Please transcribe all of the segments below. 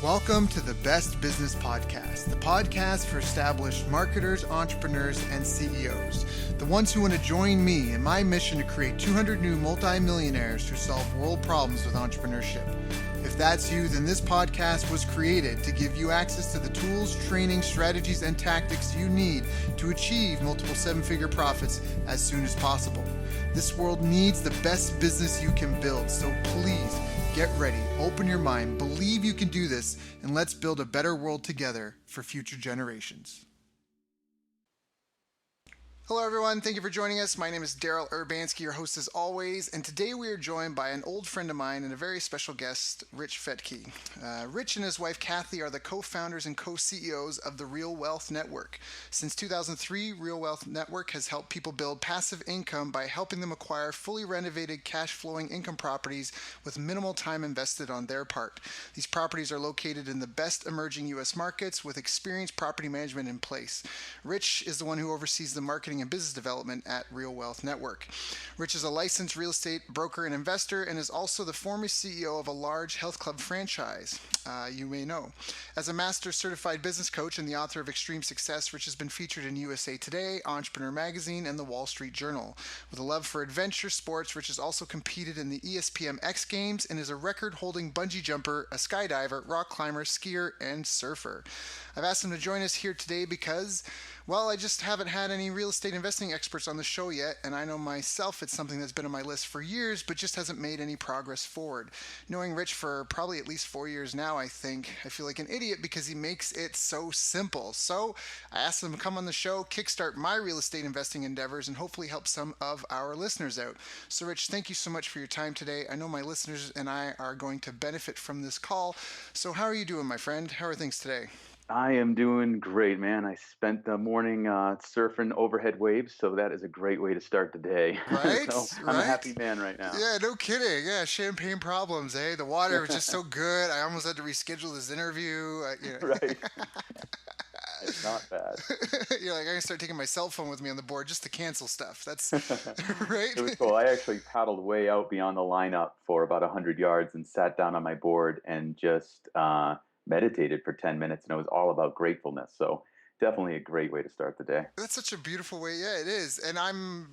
Welcome to the Best Business Podcast, the podcast for established marketers, entrepreneurs, and CEOs, the ones who want to join me in my mission to create 200 new multi-millionaires who solve world problems with entrepreneurship. If that's you, then this podcast was created to give you access to the tools, training, strategies, and tactics you need to achieve multiple seven-figure profits as soon as possible. This world needs the best business you can build, so please get ready, open your mind, believe you can do this, and let's build a better world together for future generations. Hello everyone, thank you for joining us. My name is Daryl Urbanski, your host as always, and today we are joined by an old friend of mine and a very special guest, Rich Fettke. Rich and his wife Kathy are the co-founders and co-CEOs of the Real Wealth Network. Since 2003, Real Wealth Network has helped people build passive income by helping them acquire fully renovated cash-flowing income properties with minimal time invested on their part. These properties are located in the best emerging U.S. markets with experienced property management in place. Rich is the one who oversees the marketing and business development at Real Wealth Network. Rich is a licensed real estate broker and investor and is also the former CEO of a large health club franchise, you may know. As a master certified business coach and the author of Extreme Success, Rich has been featured in USA Today, Entrepreneur Magazine, and the Wall Street Journal. With a love for adventure sports, Rich has also competed in the ESPN X Games and is a record-holding bungee jumper, a skydiver, rock climber, skier, and surfer. I've asked him to join us here today because, well, I just haven't had any real estate investing experts on the show yet, and I know myself it's something that's been on my list for years, but just hasn't made any progress forward. Knowing Rich for probably at least 4 years now, I feel like an idiot because he makes it so simple. So I asked him to come on the show, kickstart my real estate investing endeavors, and hopefully help some of our listeners out. So Rich, thank you so much for your time today. I know my listeners and I are going to benefit from this call. So how are you doing, my friend? How are things today? I am doing great, man. I spent the morning surfing overhead waves, so that is a great way to start the day. Right? So I'm a Right? happy man right now. Yeah, no kidding. Yeah, champagne problems, eh? The water was just so good. I almost had to reschedule this interview. Right. Not bad. You're like, I'm going to start taking my cell phone with me on the board just to cancel stuff. That's right. It was cool. I actually paddled way out beyond the lineup for about 100 yards and sat down on my board and just meditated for 10 minutes, and it was all about gratefulness. So definitely a great way to start the day. That's such a beautiful way. Yeah, it is. And I'm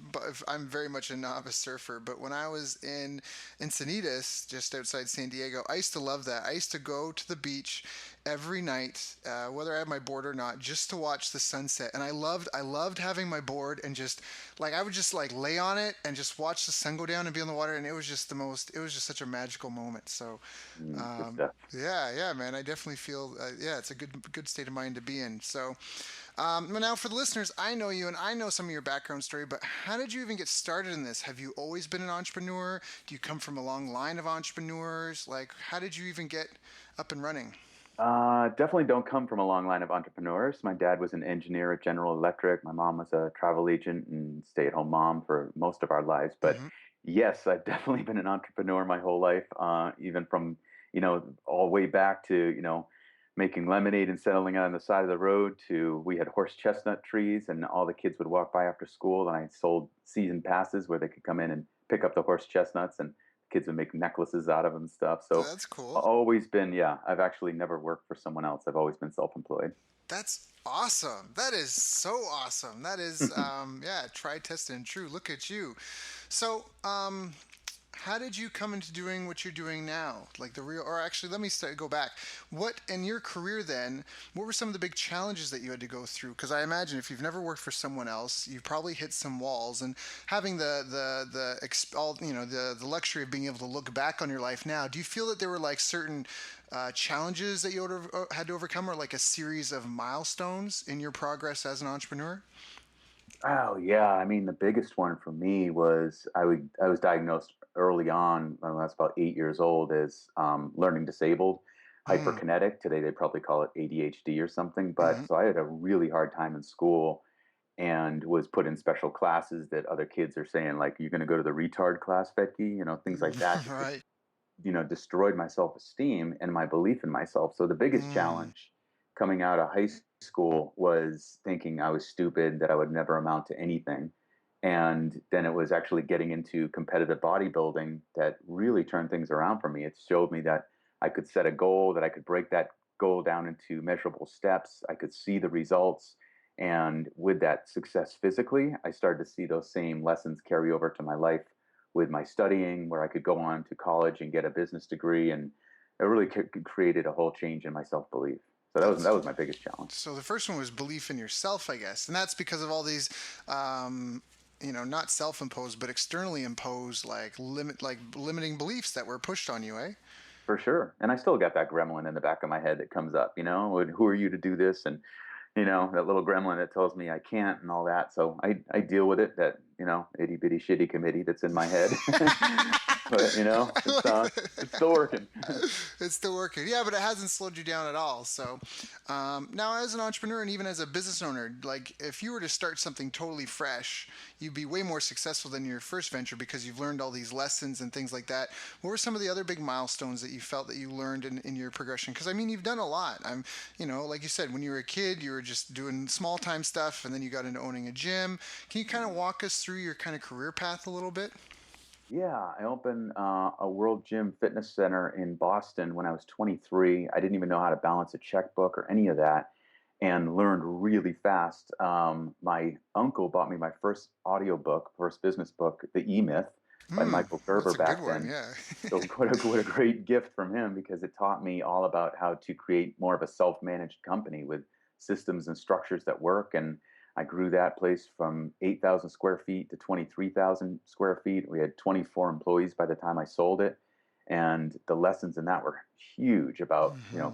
very much a novice surfer, but when I was in Encinitas, just outside San Diego, I used to love that. I used to go to the beach every night, whether I had my board or not, just to watch the sunset. And I loved having my board and just like I would just like lay on it and just watch the sun go down and be on the water. And it was just such a magical moment. So, Good stuff. yeah, man, I definitely feel, it's a good state of mind to be in. So, now for the listeners, I know you and I know some of your background story, but how did you even get started in this? Have you always been an entrepreneur? Do you come from a long line of entrepreneurs? Like, how did you even get up and running? Definitely don't come from a long line of entrepreneurs. My dad was an engineer at General Electric. My mom was a travel agent and stay-at-home mom for most of our lives. But Mm-hmm. yes, I've definitely been an entrepreneur my whole life, even from, all the way back to, making lemonade and settling out on the side of the road to we had horse chestnut trees and all the kids would walk by after school and I sold season passes where they could come in and pick up the horse chestnuts and kids would make necklaces out of them and stuff. So That's cool. always been, yeah, I've actually never worked for someone else. I've always been self-employed. That's awesome. That is so awesome. That is, try, test, and true. Look at you. So, how did you come into doing what you're doing now? Like let me go back. What, in your career then, what were some of the big challenges that you had to go through? Because I imagine if you've never worked for someone else, you've probably hit some walls and having the luxury of being able to look back on your life now, do you feel that there were like certain challenges that you had to overcome or like a series of milestones in your progress as an entrepreneur? Oh yeah, I mean the biggest one for me was I was diagnosed early on when I was about 8 years old as learning disabled, Mm, hyperkinetic. Today they probably call it ADHD or something. But mm-hmm. so I had a really hard time in school and was put in special classes that other kids are saying like you're going to go to the retard class, Becky, things like that. That just Right. destroyed my self-esteem and my belief in myself. So the biggest Mm, challenge coming out of high school was thinking I was stupid, that I would never amount to anything. And then it was actually getting into competitive bodybuilding that really turned things around for me. It showed me that I could set a goal, that I could break that go down into measurable steps. I could see the results. And with that success physically, I started to see those same lessons carry over to my life with my studying, where I could go on to college and get a business degree. And it really created a whole change in my self-belief. So that That's was my biggest challenge. so the first one was belief in yourself, I guess, and that's because of all these, um, not self-imposed but externally imposed like limiting beliefs that were pushed on you, eh? For sure. And I still got that gremlin in the back of my head that comes up, who are you to do this? And, that little gremlin that tells me I can't and all that. So I deal with it, that, itty bitty shitty committee that's in my head. But, it's still working. It's still working. Yeah, but it hasn't slowed you down at all. So now, as an entrepreneur and even as a business owner, like if you were to start something totally fresh, you'd be way more successful than your first venture because you've learned all these lessons and things like that. What were some of the other big milestones that you felt that you learned in your progression? Because I mean, you've done a lot. Like you said, when you were a kid, you were just doing small time stuff, and then you got into owning a gym. Can you kind of walk us through your kind of career path a little bit? Yeah, I opened a World Gym Fitness Center in Boston when I was 23. I didn't even know how to balance a checkbook or any of that, and learned really fast. My uncle bought me my first audiobook, first business book, The E-Myth by Hmm, Michael Gerber that's a good back one. then. Yeah. So what a great gift from him, because it taught me all about how to create more of a self-managed company with systems and structures that work. And I grew that place from 8,000 square feet to 23,000 square feet. We had 24 employees by the time I sold it. And the lessons in that were huge about, Hmm.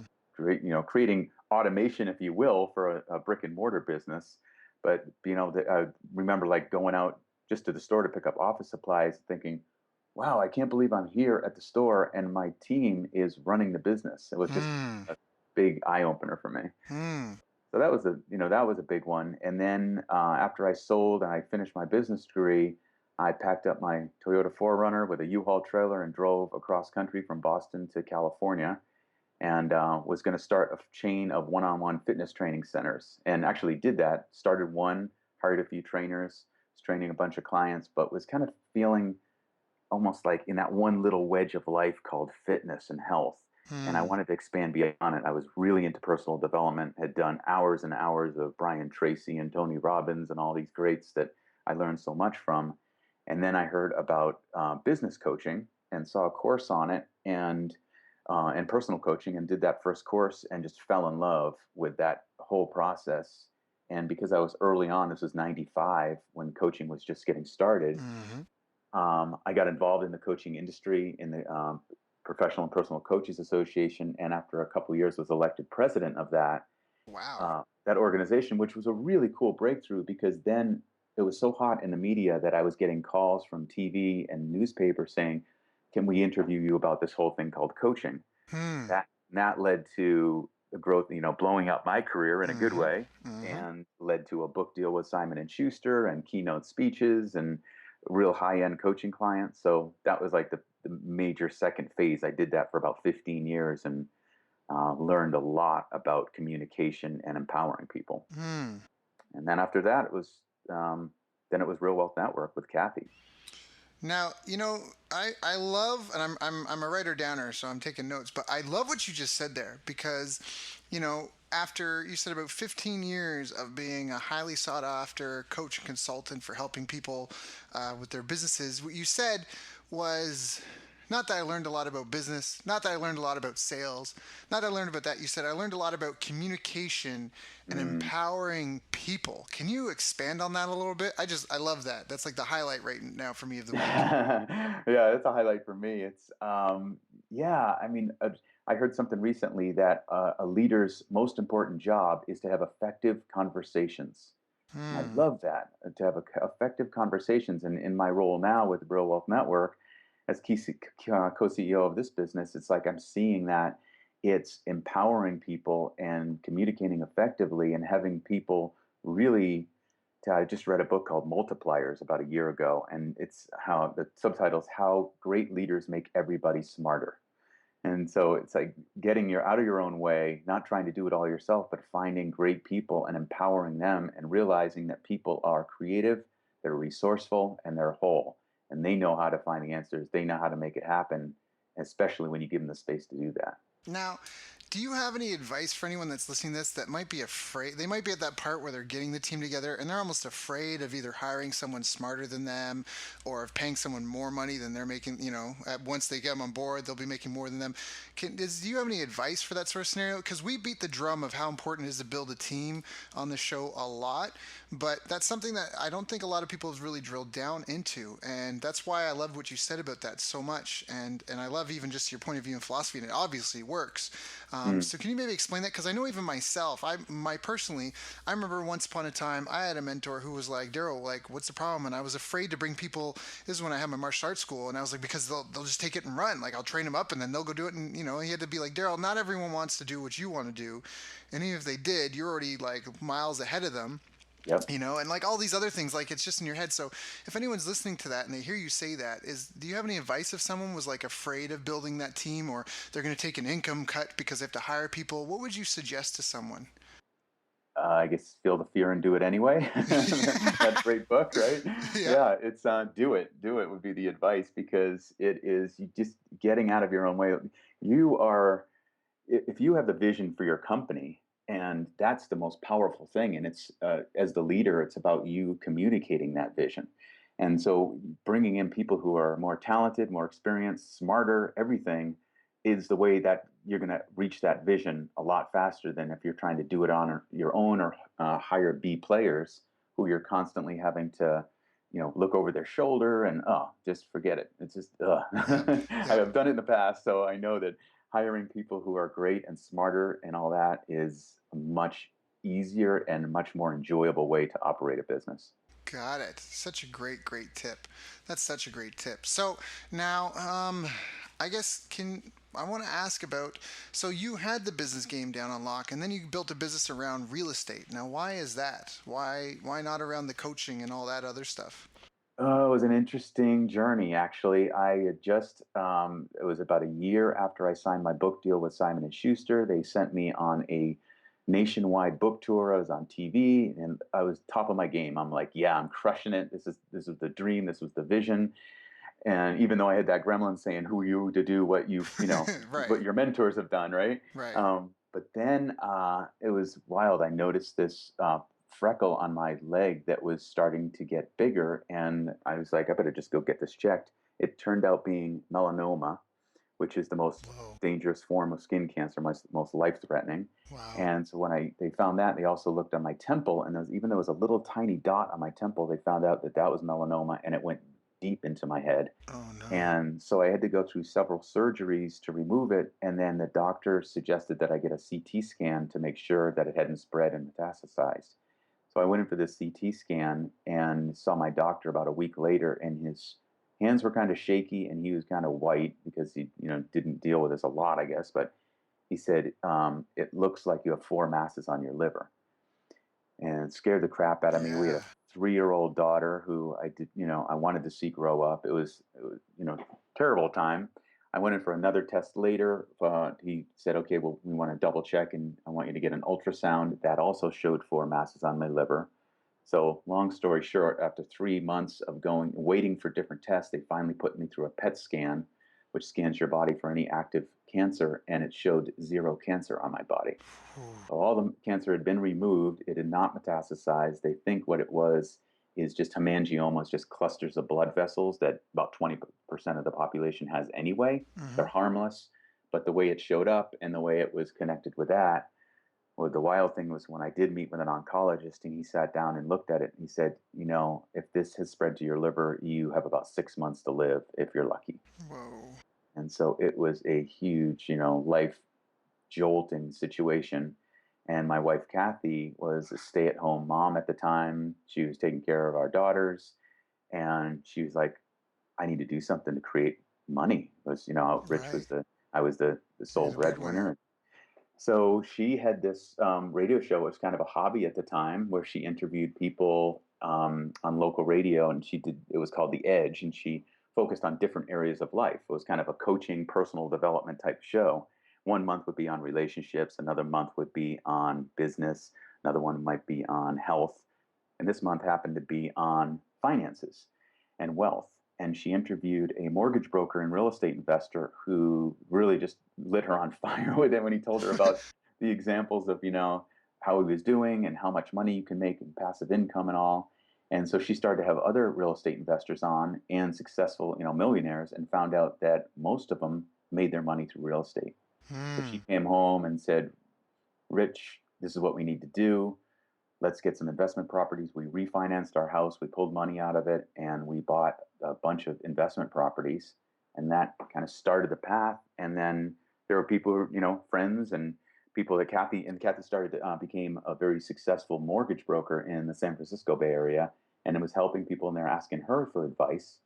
creating automation, if you will, for a brick and mortar business. But, I remember like going out just to the store to pick up office supplies, thinking, wow, I can't believe I'm here at the store and my team is running the business. It was just Hmm. a big eye opener for me. Hmm. So that was a big one. And then after I sold and I finished my business degree, I packed up my Toyota 4Runner with a U-Haul trailer and drove across country from Boston to California, and was going to start a chain of one-on-one fitness training centers. And actually did that. Started one, hired a few trainers, was training a bunch of clients, but was kind of feeling almost like in that one little wedge of life called fitness and health. And I Hmm. wanted to expand beyond it. I was really into personal development, had done hours and hours of Brian Tracy and Tony Robbins and all these greats that I learned so much from. And then I heard about business coaching and saw a course on it, and personal coaching, and did that first course and just fell in love with that whole process. And because I was early on, this was 95 when coaching was just getting started, Hmm. I got involved in the coaching industry in the Professional and Personal Coaches Association, and after a couple of years, was elected president of Wow. that organization, which was a really cool breakthrough, because then it was so hot in the media that I was getting calls from TV and newspapers saying, "Can we interview you about this whole thing called coaching?" Hmm. That led to the growth, blowing up my career in a good Hmm. way, Hmm. and led to a book deal with Simon and Schuster and keynote speeches and real high-end coaching clients. So that was like the major second phase. I did that for about 15 years, and learned a lot about communication and empowering people. Hmm. And then after that, it was Real Wealth Network with Kathy. Now, I love, and I'm a writer downer, so I'm taking notes, but I love what you just said there because, after you said about 15 years of being a highly sought after coach and consultant for helping people with their businesses, what you said was not that I learned a lot about business, not that I learned a lot about sales, not that I learned about that. You said I learned a lot about communication and Mm. empowering people. Can you expand on that a little bit? I love that. That's like the highlight right now for me of the week. Yeah, it's a highlight for me. Yeah, I mean, I heard something recently that a leader's most important job is to have effective conversations. And I Hmm. love that, to have effective conversations. And in my role now with the Real Wealth Network, as co-CEO of this business, it's like I'm seeing that it's empowering people and communicating effectively and having people really. I just read a book called Multipliers about a year ago, and it's how the subtitles "How Great Leaders Make Everybody Smarter." And so it's like getting your out of your own way, not trying to do it all yourself, but finding great people and empowering them, and realizing that people are creative, they're resourceful, and they're whole. And they know how to find the answers. They know how to make it happen, especially when you give them the space to do that. Now, Do you have any advice for anyone that's listening to this that might be afraid? They might be at that part where they're getting the team together and they're almost afraid of either hiring someone smarter than them or of paying someone more money than they're making. Once they get them on board, they'll be making more than them. Do you have any advice for that sort of scenario? Because we beat the drum of how important it is to build a team on the show a lot, but that's something that I don't think a lot of people have really drilled down into, and that's why I love what you said about that so much, and I love even just your point of view and philosophy, and it obviously works. Mm, So can you maybe explain that? Because I know even myself, I remember once upon a time I had a mentor who was like, Daryl, like, what's the problem? And I was afraid to bring people. This is when I had my martial arts school, and I was like, because they'll just take it and run. Like I'll train them up, and then they'll go do it. And he had to be like, Daryl, not everyone wants to do what you want to do, and even if they did, you're already like miles ahead of them. yep. And like all these other things, like it's just in your head. So if anyone's listening to that and they hear you say that, do you have any advice if someone was like afraid of building that team, or they're going to take an income cut because they have to hire people? What would you suggest to someone? I guess feel the fear and do it anyway. That great book, right? Yeah. Yeah, it's do it would be the advice because it is you just getting out of your own way. You are if you have the vision for your company, and that's the most powerful thing, and it's as the leader, it's about you communicating that vision. And so bringing in people who are more talented, more experienced, smarter, everything is the way that you're going to reach that vision a lot faster than if you're trying to do it on your own or hire B players who you're constantly having to look over their shoulder and just forget it. It's just Yep. Yep. I've done it in the past, so I know that hiring people who are great and smarter and all that is a much easier and much more enjoyable way to operate a business. Got it. Such a great tip. That's such a great tip. So now, I guess I want to ask about. So you had the business game down on lock, and then you built a business around real estate. Now, why is that? Why not around the coaching and all that other stuff? Oh, it was an interesting journey, actually. I had just, it was about a year after I signed my book deal with Simon and Schuster. They sent me on a nationwide book tour. I was on TV and I was top of my game. I'm like, yeah, I'm crushing it. This is the dream. This was the vision. And even though I had that gremlin saying, "Who are you to do what Right. what your mentors have done?" Right. Right. But then it was wild. I noticed this freckle on my leg that was starting to get bigger, and I was like, "I better just go get this checked." It turned out being melanoma, which is the most Whoa. dangerous form of skin cancer, most life-threatening. Wow. And so when they found that, they also looked on my temple, and even though it was a little tiny dot on my temple, they found out that that was melanoma, and it went deep into my head. Oh no. And so I had to go through several surgeries to remove it. And then the doctor suggested that I get a CT scan to make sure that it hadn't spread and metastasized. So I went in for this CT scan and saw my doctor about a week later, and his hands were kind of shaky and he was kind of white because he, didn't deal with this a lot, I guess. But he said, it looks like you have four masses on your liver, and it scared the crap out of me. We had Yeah. a 3-year-old daughter who I wanted to see grow up. It was terrible time. I went in for another test later. He said, okay, well, we want to double check and I want you to get an ultrasound. That also showed four masses on my liver. So long story short, after 3 months of waiting for different tests, they finally put me through a PET scan, which scans your body for any active cancer, and it showed zero cancer on my body. Whew. So all the cancer had been removed. It had not metastasized. They think what it was is just hemangiomas, just clusters of blood vessels that about 20% of the population has anyway. They're Hmm. harmless. But the way it showed up and the way it was connected with that, well, the wild thing was when I did meet with an oncologist and he sat down and looked at it and he said, if this has spread to your liver, you have about 6 months to live if you're lucky. Whoa. And so it was a huge, life jolting situation. And my wife, Kathy, was a stay at home mom at the time. She was taking care of our daughters. And she was like, I need to do something to create money. Because, Rich Right. was I was the You're sole the breadwinner. breadwinner. So she had this radio show. It was kind of a hobby at the time where she interviewed people on local radio, and it was called The Edge, and she focused on different areas of life. It was kind of a coaching, personal development type show. One month would be on relationships, another month would be on business, another one might be on health, and this month happened to be on finances and wealth. And she interviewed a mortgage broker and real estate investor who really just lit her on fire with it when he told her about the examples of, how he was doing and how much money you can make in passive income and all. And so she started to have other real estate investors on and successful, millionaires, and found out that most of them made their money through real estate. So she Hmm. came home and said, Rich, this is what we need to do. Let's get some investment properties. We refinanced our house, we pulled money out of it, and we bought a bunch of investment properties. And that kind of started the path. And then there were people, friends and people that Kathy started to, became a very successful mortgage broker in the San Francisco Bay Area. And it was helping people, and they're asking her for advice.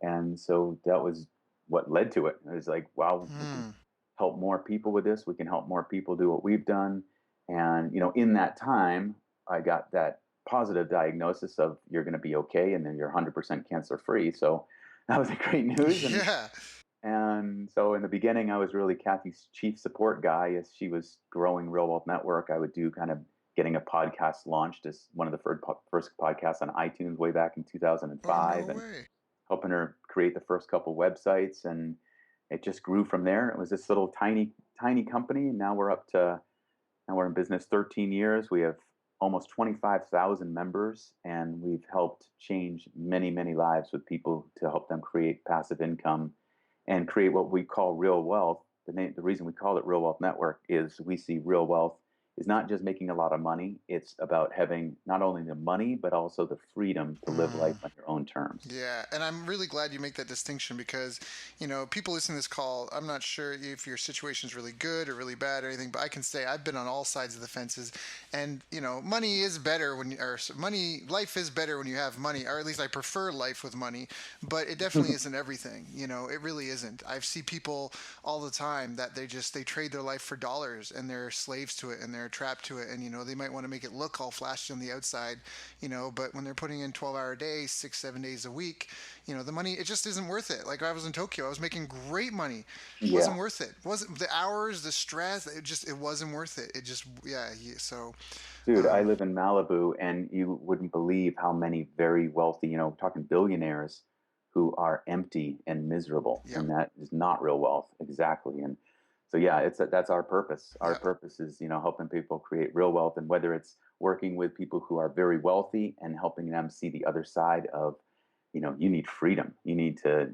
And so that was what led to it. It was like, wow, we can Hmm. help more people with this. We can help more people do what we've done. And, in that time, I got that positive diagnosis of you're going to be okay, and then you're 100% cancer free. So that was a great news. And Yeah. and so in the beginning, I was really Kathy's chief support guy as she was growing Real Wealth Network. I would do kind of getting a podcast launched as one of the first podcasts on iTunes way back in Oh, no 2005, and way. helping her create the first couple websites. And it just grew from there. It was this little tiny company. Now we're in business 13 years. We have almost 25,000 members, and we've helped change many, many lives with people to help them create passive income and create what we call real wealth. The reason we call it Real Wealth Network is we see real wealth is not just making a lot of money. It's about having not only the money, but also the freedom to live life Mm. on your own terms. Yeah, and I'm really glad you make that distinction because, people listening to this call, I'm not sure if your situation is really good or really bad or anything, but I can say I've been on all sides of the fences, and money is better life is better when you have money, or at least I prefer life with money, but it definitely isn't everything. It really isn't. I see people all the time that they trade their life for dollars and they're slaves to it and they're trapped to it, and they might want to make it look all flashy on the outside, but when they're putting in 12-hour days, 6, 7 days a week, the money, it just isn't worth it. Like I was in Tokyo, I was making great money. Wasn't Yeah. worth it. Wasn't the hours, the stress, it wasn't worth it. It just, yeah. So, Dude, I um, live in Malibu, and you wouldn't believe how many very wealthy, talking billionaires who are empty and miserable, yep, and that is not real wealth exactly. And so, yeah, that's our purpose. Our yep. purpose is, helping people create real wealth, and whether it's working with people who are very wealthy and helping them see the other side of, you need freedom. You need to,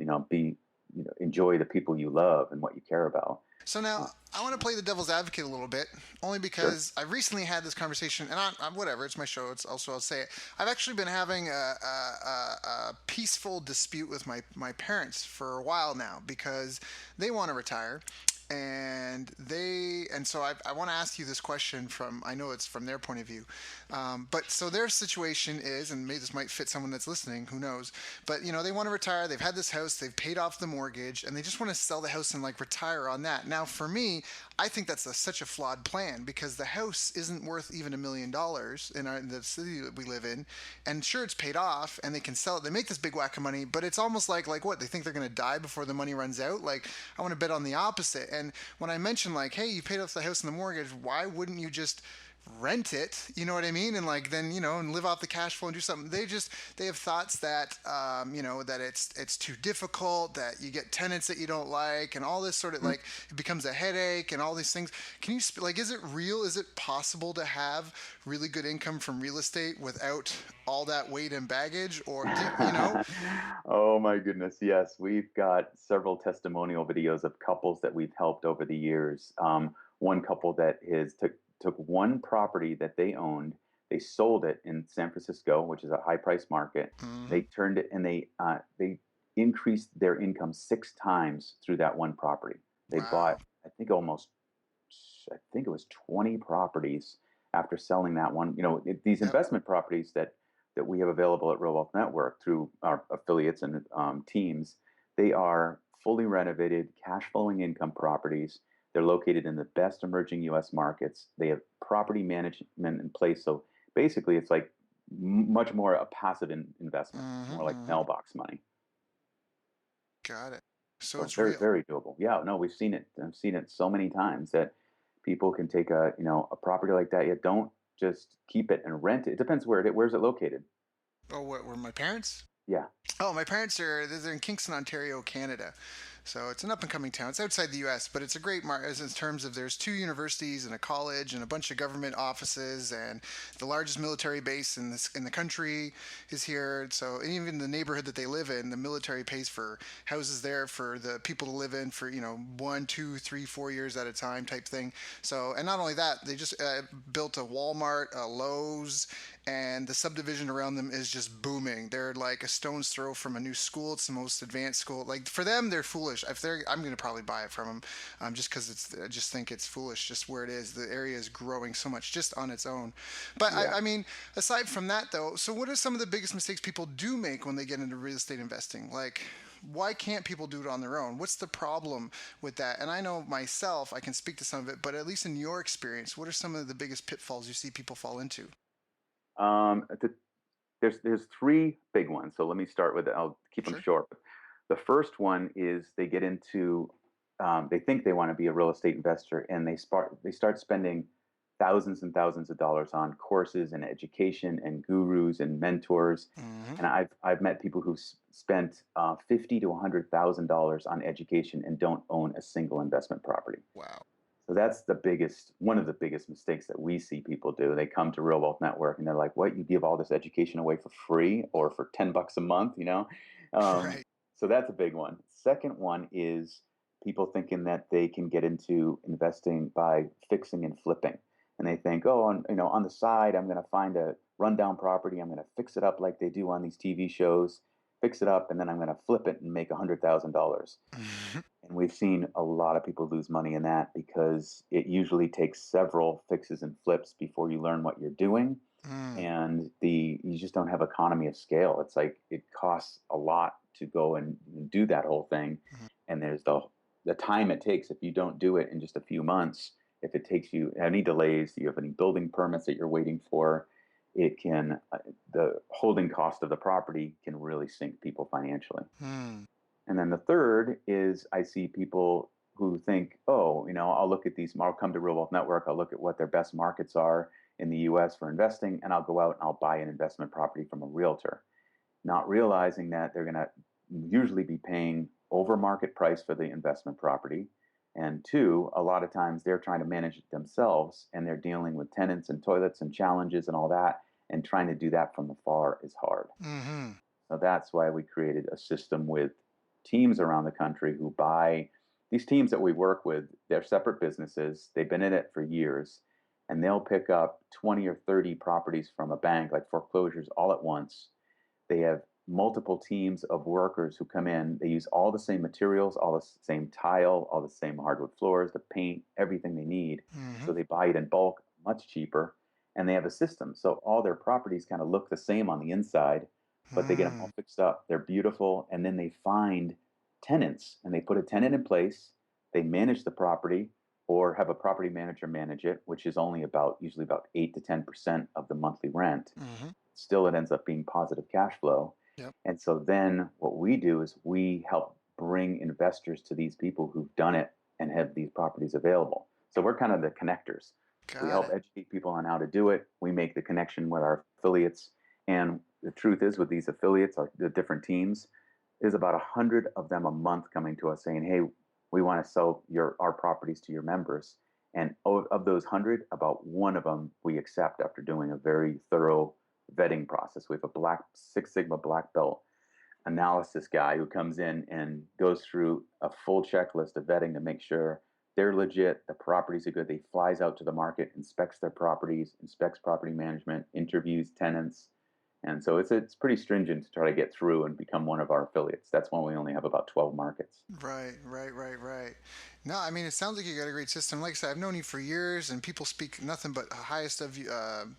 enjoy the people you love and what you care about. So now I want to play the devil's advocate a little bit, only Sure. because I recently had this conversation, and I'm whatever. It's my show. It's also, I'll say it. I've actually been having a peaceful dispute with my parents for a while now because they want to retire, and so I want to ask you this question from, I know it's from their point of view, but so their situation is, and maybe this might fit someone that's listening, who knows, but they want to retire. They've had this house, they've paid off the mortgage, and they just want to sell the house and like retire on that. Now for me, I think that's such a flawed plan because the house isn't worth even $1 million in the city that we live in, and sure, it's paid off and they can sell it. They make this big whack of money, but it's almost like what, they think they're going to die before the money runs out. Like I want to bet on the opposite. And when I mention like, hey, you paid off the house and the mortgage, why wouldn't you just rent it, you know what I mean, and like then and live off the cash flow and do something. They have thoughts that that it's too difficult, that you get tenants that you don't like, and all this sort of like it becomes a headache and all these things. Can you like, is it real, is it possible to have really good income from real estate without all that weight and baggage, or Oh my goodness, yes. We've got several testimonial videos of couples that we've helped over the years. One couple that took one property that they owned, they sold it in San Francisco, which is a high price market. They Mhm. turned it and they increased their income 6 times through that one property. They bought, Wow. I think it was 20 properties after selling that one. These Yep. investment properties that we have available at Real Wealth Network through our affiliates and teams, they are fully renovated, cash flowing income properties. They're located in the best emerging U.S. markets. They have property management in place. So basically, it's like much more a passive investment, Hmm. more like Hmm. mailbox money. Got it. So So it's very, real. very doable. Yeah, no, we've seen it. I've seen it so many times that people can take a property like that. You don't just keep it and rent it. It depends where's it located. Oh, what were my parents? Yeah. Oh, my parents they're in Kingston, Ontario, Canada. So it's an up and coming town. It's outside the U.S., but it's a great market in terms of there's two universities and a college and a bunch of government offices, and the largest military base in the country is here. So and even the neighborhood that they live in, the military pays for houses there for the people to live in for 1, 2, 3, 4 years at a time type thing. So and not only that, they just built a Walmart, a Lowe's, and the subdivision around them is just booming. They're like a stone's throw from a new school. It's the most advanced school. Like for them, they're foolish. If they're, I'm gonna probably buy it from them, just because it's. I just think it's foolish, just where it is. The area is growing so much just on its own. But Yeah. I mean, aside from that though, so what are some of the biggest mistakes people do make when they get into real estate investing? Like, why can't people do it on their own? What's the problem with that? And I know myself, I can speak to some of it, but at least in your experience, what are some of the biggest pitfalls you see people fall into? The, there's three big ones. So let me start with it. I'll keep them Sure. short. The first one is they get into they think they want to be a real estate investor, and they start spending thousands and thousands of dollars on courses and education and gurus and mentors. Mm-hmm. And I've met people who've spent fifty to $100,000 on education and don't own a single investment property. Wow. So that's one of the biggest mistakes that we see people do. They come to Real Wealth Network and they're like, "What? You give all this education away for free or for $10 a month?" Um, Right. so that's a big one. Second one is people thinking that they can get into investing by fixing and flipping, and they think, "Oh, on the side, I'm going to find a rundown property. I'm going to fix it up like they do on these TV shows, fix it up, and then I'm going to flip it and make $100,000." Mm-hmm. And we've seen a lot of people lose money in that because it usually takes several fixes and flips before you learn what you're doing. Mm. And you just don't have economy of scale. It's like it costs a lot to go and do that whole thing. Mhm. And there's the time it takes if you don't do it in just a few months. If it takes you any delays, you have any building permits that you're waiting for, it can the holding cost of the property can really sink people financially. Mm. And then the third is I see people who think, oh, I'll look at these, I'll come to Real Wealth Network, I'll look at what their best markets are in the US for investing, and I'll go out and I'll buy an investment property from a realtor, not realizing that they're going to usually be paying over market price for the investment property. And two, a lot of times they're trying to manage it themselves and they're dealing with tenants and toilets and challenges and all that. And trying to do that from afar is hard. Mm-hmm. So that's why we created a system with teams around the country who buy these teams that we work with. They're separate businesses. They've been in it for years, and they'll pick up 20 or 30 properties from a bank, like foreclosures, all at once. They have multiple teams of workers who come in. They use all the same materials, all the same tile, all the same hardwood floors, the paint, everything they need. Mm-hmm. So they buy it in bulk, much cheaper, and they have a system. So all their properties kind of look the same on the inside, but they get them Mm. all fixed up. They're beautiful, and then they find tenants, and they put a tenant in place. They manage the property, or have a property manager manage it, which is only usually about 8 to 10% of the monthly rent. Mm-hmm. Still, it ends up being positive cash flow. Yep. And so then what we do is we help bring investors to these people who've done it and have these properties available. So we're kind of the connectors. We Got help it. educate people on how to do it. We make the connection with our affiliates. And the truth is, with these affiliates, the different teams, there's about 100 of them a month coming to us saying, "Hey, we want to sell our properties to your members." And of those 100, about one of them we accept after doing a very thorough vetting process. We have a Six Sigma black belt analysis guy who comes in and goes through a full checklist of vetting to make sure they're legit, the properties are good. They flies out to the market, inspects their properties, inspects property management, interviews tenants. And so it's pretty stringent to try to get through and become one of our affiliates. That's why we only have about 12 markets. Right. No, I mean, it sounds like you got a great system. Like I said, I've known you for years, and people speak nothing but highest of you,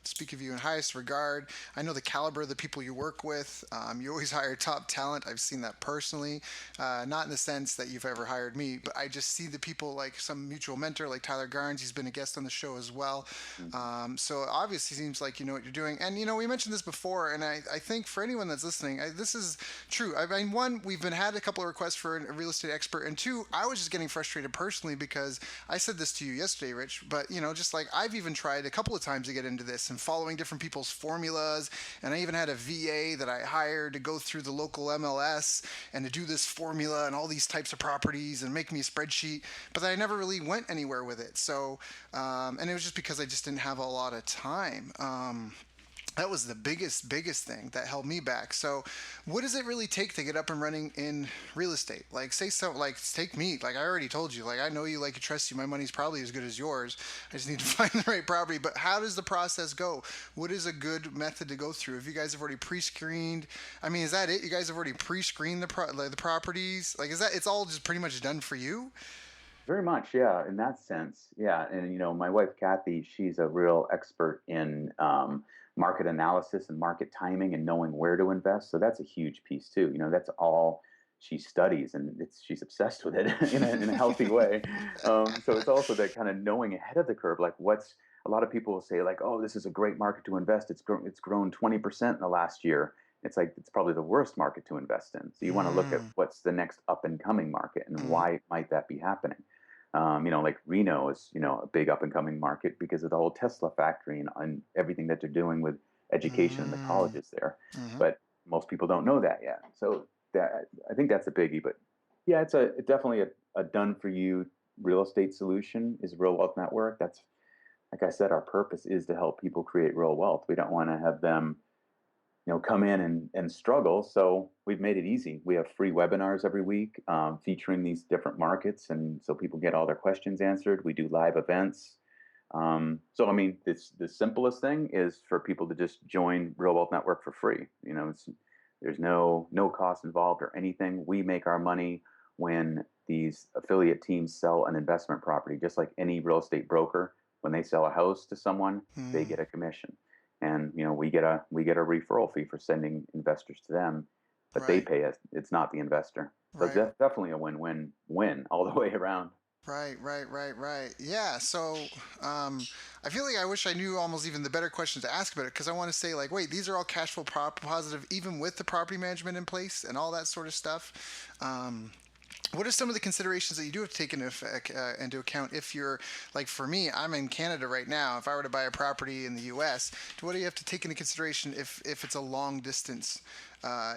speak of you in highest regard. I know the caliber of the people you work with. You always hire top talent. I've seen that personally, not in the sense that you've ever hired me, but I just see the people like some mutual mentor, like Tyler Garnes. He's been a guest on the show as well. Mhm. So it obviously seems like you know what you're doing. And we mentioned this before, and I think for anyone that's listening, this is true. I mean, one, we've been had a couple of requests for a real estate expert, and two, I was just getting frustrated personally because I said this to you yesterday, Rich, but just like I've even tried a couple of times to get into this and following different people's formulas. And I even had a VA that I hired to go through the local MLS and to do this formula and all these types of properties and make me a spreadsheet. But I never really went anywhere with it. So, and it was just because I just didn't have a lot of time. That was the biggest thing that held me back. So what does it really take to get up and running in real estate? Like say so, like take me, like I already told you, like I know you, like I trust you, my money's probably as good as yours. I just need to find the right property. But how does the process go? What is a good method to go through? If you guys have already pre-screened, I mean, is that it? You guys have already pre-screened the properties? Like, is that, it's all just pretty much done for you? Very much, yeah, in that sense. Yeah. And, my wife, Kathy, she's a real expert in market analysis and market timing and knowing where to invest. So that's a huge piece too. That's all she studies, and she's obsessed with it in a healthy way. So it's also that kind of knowing ahead of the curve, like a lot of people will say like, oh, this is a great market to invest. It's grown 20% in the last year. It's like it's probably the worst market to invest in. So you want to look at Mm, what's the next up and coming market and mm, why might that be happening. Like Reno is, a big up and coming market because of the whole Tesla factory and everything that they're doing with education in the mm, colleges there. mm-hmm. But most people don't know that yet. So that I think that's a biggie. But yeah, it's definitely a done for you real estate solution is Real Wealth Network. That's like I said, our purpose is to help people create real wealth. We don't want to have them come in and struggle. So we've made it easy. We have free webinars every week featuring these different markets, and so people get all their questions answered. We do live events. So I mean, it's the simplest thing is for people to just join Real Wealth Network for free. There's no cost involved or anything. We make our money when these affiliate teams sell an investment property, just like any real estate broker. When they sell a house to someone, they Mm, get a commission, and we get a referral fee for sending investors to them, but they right. pay us. It's not the investor. So Right. definitely a win-win-win all the way around. Right. Yeah. So, I feel like I wish I knew almost even the better questions to ask about it because I want to say like, wait, these are all cash flow positive, even with the property management in place and all that sort of stuff. What are some of the considerations that you do have to take into account if you're like for me, I'm in Canada right now. If I were to buy a property in the U.S., what do you have to take into consideration if it's a long distance?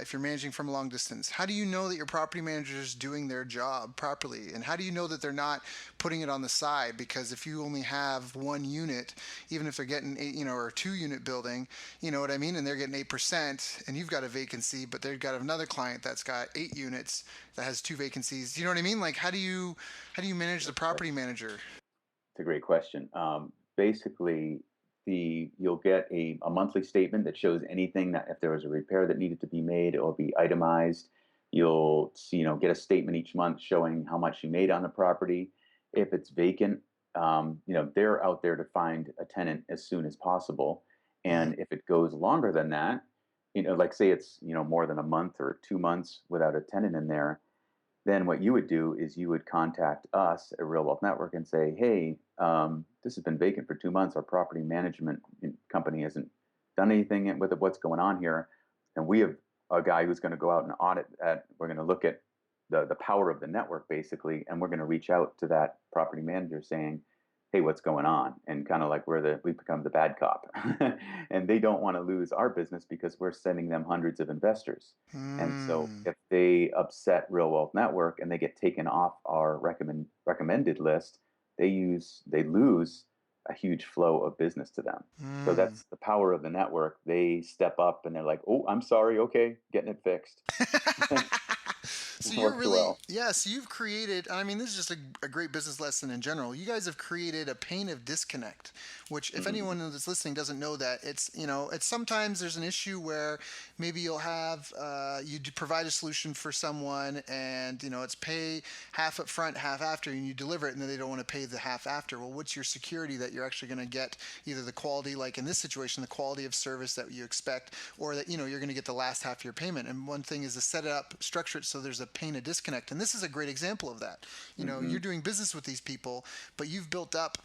If you're managing from a long distance, how do you know that your property manager is doing their job properly? And how do you know that they're not putting it on the side? Because if you only have one unit, even if they're getting eight, or a 2 unit building, you know what I mean, and they're getting 8%, and you've got a vacancy, but they've got another client that's got 8 units that has two vacancies. You know what I mean? Like, how do you manage the property manager? It's a great question. Basically, you'll get a monthly statement that shows anything that if there was a repair that needed to be made, it will be itemized. You'll see, get a statement each month showing how much you made on the property. If it's vacant, they're out there to find a tenant as soon as possible. Mm-hmm. And if it goes longer than that, like say it's more than a month or 2 months without a tenant in there, then what you would do is you would contact us at Real Wealth Network and say, hey, this has been vacant for 2 months. Our property management company hasn't done anything with it. What's going on here? And we have a guy who's going to go out and audit that. We're going to look at the power of the network basically, and we're going to reach out to that property manager saying, hey, what's going on? And kind of like we become the bad cop. And they don't want to lose our business because we're sending them hundreds of investors. And so Mm. if they upset Real Wealth Network and they get taken off our recommended list, they lose a huge flow of business to them. So Mm. that's the power of the network. They step up and they're like, "Oh, I'm sorry. Okay, getting it fixed." So you're Works really, well. yeah, so you've created, I mean, this is just a great business lesson in general. You guys have created a pane of disconnect, which if Mhm. anyone that's listening doesn't know that, it's sometimes there's an issue where maybe you'll have, provide a solution for someone and, it's pay half up front, half after, and you deliver it and then they don't want to pay the half after. Well, what's your security that you're actually going to get either the quality, like in this situation, the quality of service that you expect, or that, you're going to get the last half of your payment. And one thing is to set it up, structure it so there's a pane of disconnect. And this is a great example of that. You're Mhm. doing business with these people, but you've built up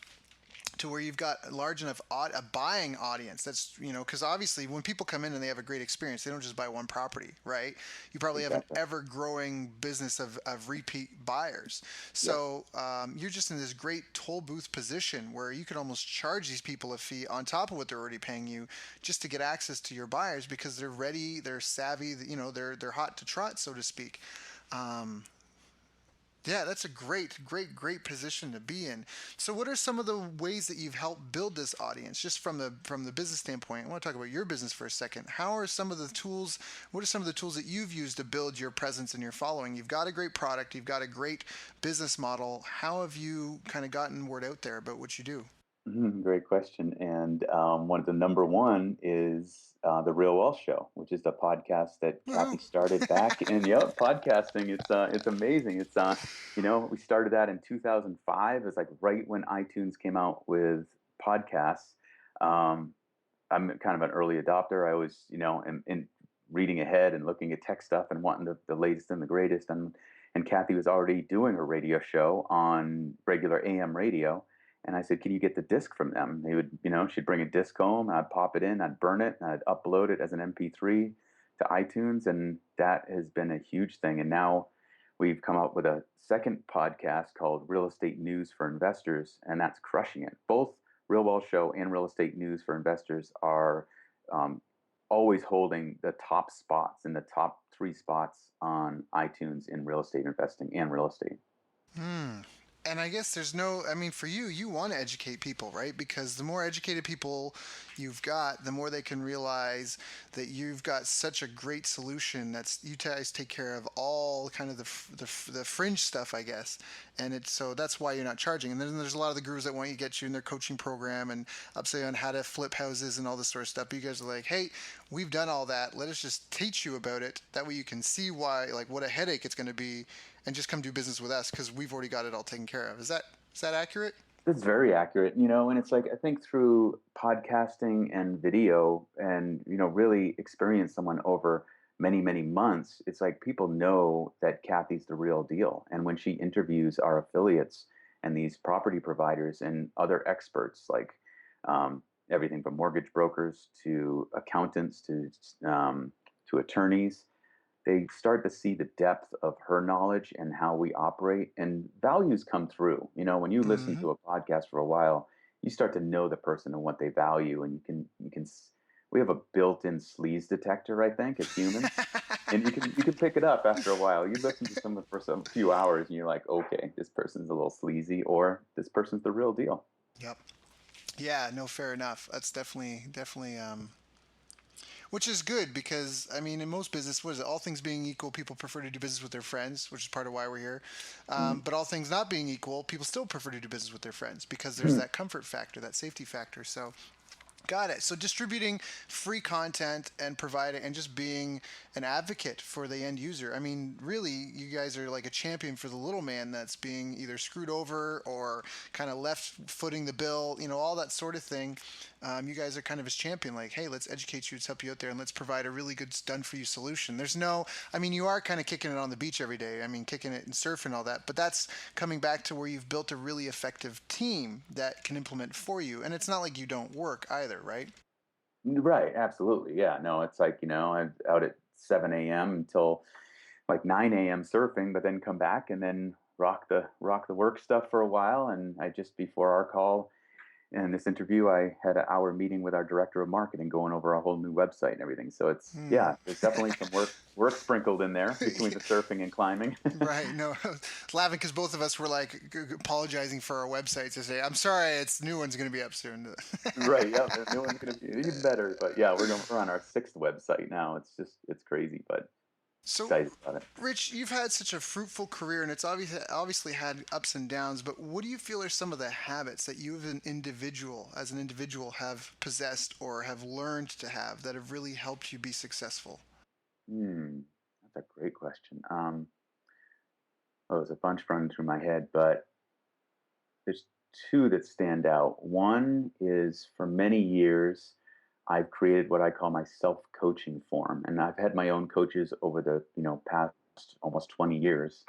to where you've got a large enough a buying audience. That's, because obviously when people come in and they have a great experience, they don't just buy one property, right? You probably have an Exactly. ever growing business of repeat buyers. Yep. So you're just in this great toll booth position where you could almost charge these people a fee on top of what they're already paying you just to get access to your buyers, because they're ready, they're savvy, they're hot to trot, so to speak. Um, yeah, that's a great position to be in. So, what are some of the ways that you've helped build this audience, just from the business standpoint? I want to talk about your business for a second. How are some of the tools? What are some of the tools that you've used to build your presence and your following? You've got a great product, you've got a great business model. How have you kind of gotten word out there about what you do? Great question. And one of the number one is the Real Wealth Show, which is the podcast that Kathy Woohoo! started back in. Yep, podcasting. It's amazing. We started that in 2005. It's like right when iTunes came out with podcasts. Um, I'm kind of an early adopter. I always, am in reading ahead and looking at tech stuff and wanting the latest and the greatest. And Kathy was already doing a radio show on regular AM radio. And I said, "Can you get the disc from them?" They would, she'd bring a disc home, I'd pop it in, I'd burn it, and I'd upload it as an MP3 to iTunes. And that has been a huge thing. And now we've come up with a second podcast called Real Estate News for Investors, and that's crushing it. Both Real Wealth Show and Real Estate News for Investors are um, always holding the top spots in the top three spots on iTunes in real estate investing and real estate. Hmm. And I guess there's no, I mean, for you, you want to educate people, right? Because the more educated people you've got, the more they can realize that you've got such a great solution. That's, you guys take care of all kind of the fringe stuff, I guess. And it's, so that's why you're not charging. And then there's a lot of the gurus that want you to get you in their coaching program and upsell on how to flip houses and all this sort of stuff. But you guys are like, hey, we've done all that. Let us just teach you about it. That way you can see why, like, what a headache it's going to be, and just come do business with us because we've already got it all taken care of. Is that accurate? That's very accurate, and it's like I think through podcasting and video and, really experience someone over many, many months, it's like people know that Kathy's the real deal. And when she interviews our affiliates and these property providers and other experts, like everything from mortgage brokers to accountants to attorneys, they start to see the depth of her knowledge and how we operate, and values come through. When you listen Mm-hmm. to a podcast for a while, you start to know the person and what they value, and we have a built-in sleaze detector, I think, as humans, and you can pick it up after a while. You listen to someone for some few hours and you're like, okay, this person's a little sleazy, or this person's the real deal. Yep. Yeah. No. Fair enough. That's definitely. Which is good because I mean, in most business, what is it? All things being equal, people prefer to do business with their friends, which is part of why we're here. Mm. But all things not being equal, people still prefer to do business with their friends because there's that comfort factor, that safety factor. So got it. So distributing free content and providing and just being an advocate for the end user. I mean, really, you guys are like a champion for the little man that's being either screwed over or kind of left footing the bill, all that sort of thing. You guys are kind of his champion, like, hey, let's educate you, let's help you out there, and let's provide a really good done for you solution. There's no, I mean, you are kind of kicking it on the beach every day. I mean, kicking it and surfing and all that, but that's coming back to where you've built a really effective team that can implement for you. And it's not like you don't work either, right? Right, absolutely. Yeah, no, it's like, I'm out at 7 a.m. until like 9 a.m. surfing, but then come back and then rock the work stuff for a while. And I just before our call and this interview, I had an hour meeting with our director of marketing going over a whole new website and everything. So it's Hmm. yeah, there's definitely some work sprinkled in there between the surfing and climbing. Right. No, laughing because both of us were like apologizing for our websites to say, I'm sorry, it's new one's going to be up soon. Right, yeah, the new one's gonna be even better. But yeah, we're on our sixth website now. It's crazy, but So, excited about it. Rich, you've had such a fruitful career, and it's obviously had ups and downs. But what do you feel are some of the habits that you, as an individual, have possessed or have learned to have that have really helped you be successful? Hmm, that's a great question. Oh, there's a bunch running through my head, but there's two that stand out. One is for many years, I've created what I call my self-coaching form, and I've had my own coaches over the past almost 20 years,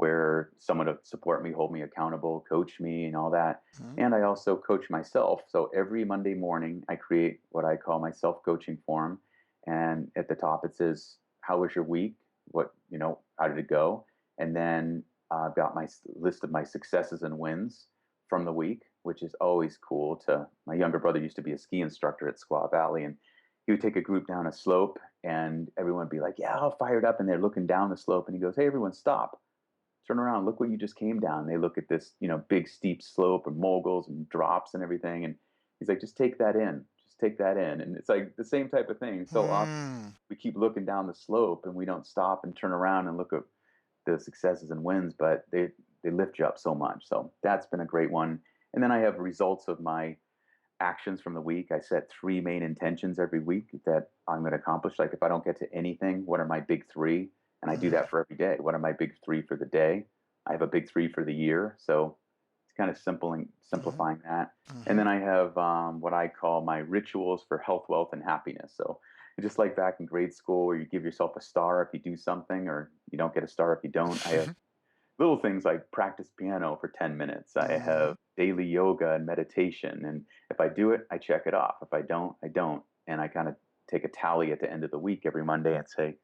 where someone to support me, hold me accountable, coach me, and all that. And I also coach myself. So every Monday morning, I create what I call my self coaching form. And at the top, it says, "How was your week? How did it go?" And then I've got my list of my successes and wins from the week, which is always cool. To my younger brother used to be a ski instructor at Squaw Valley, and he would take a group down a slope, and everyone would be like, "Yeah, all fired up," and they're looking down the slope, and he goes, "Hey, everyone, stop! Turn around! Look what you just came down." And they look at this, big steep slope and moguls and drops and everything, and he's like, "Just take that in. Just take that in." And it's like the same type of thing. So often Mm. we keep looking down the slope, and we don't stop and turn around and look at the successes and wins, but they lift you up so much. So that's been a great one. And then I have results of my actions from the week. I set three main intentions every week that I'm going to accomplish. Like if I don't get to anything, what are my big three? And I do Mm. that for every day. What are my big three for the day? I have a big three for the year. So it's kind of Mm. simplifying that. And Mm. then I have what I call my rituals for health, wealth, and happiness. So just like back in grade school, where you give yourself a star if you do something, or you don't get a star if you don't. I have little things like practice piano for 10 minutes. I Mm. have daily yoga and meditation. And if I do it, I check it off. If I don't, I don't. And I kind of take a tally at the end of the week every Monday and say,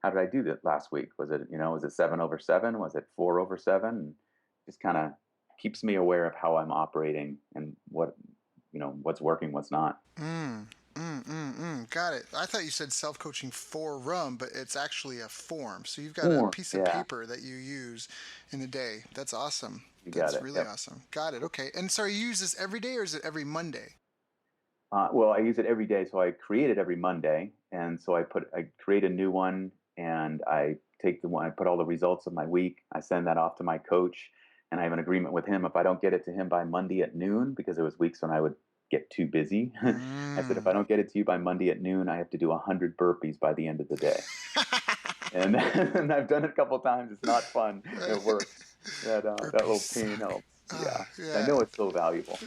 how did I do that last week? Was it 7/7? Was it 4/7? And just kind of keeps me aware of how I'm operating and what's working, what's not. Mm. Got it. I thought you said self-coaching for rum, but it's actually a form. So you've got a Or, piece of yeah, paper that you use in the day. That's awesome. you got That's it. really Yep. awesome. Got it. Okay. And so you use this every day or is it every Monday? Well, I use it every day, so I create it every Monday, and so I create a new one, and I take the one, I put all the results of my week, I send that off to my coach, and I have an agreement with him. If I don't get it to him by Monday at noon, because there was weeks when I would get too busy, I said, if I Mm. don't get it to you by Monday at noon, I have to do 100 burpees by the end of the day. And, and I've done it a couple times. It's not fun. It works. That Burpees little pain suck. helps. Ah, Yeah, I yeah. know it's so valuable.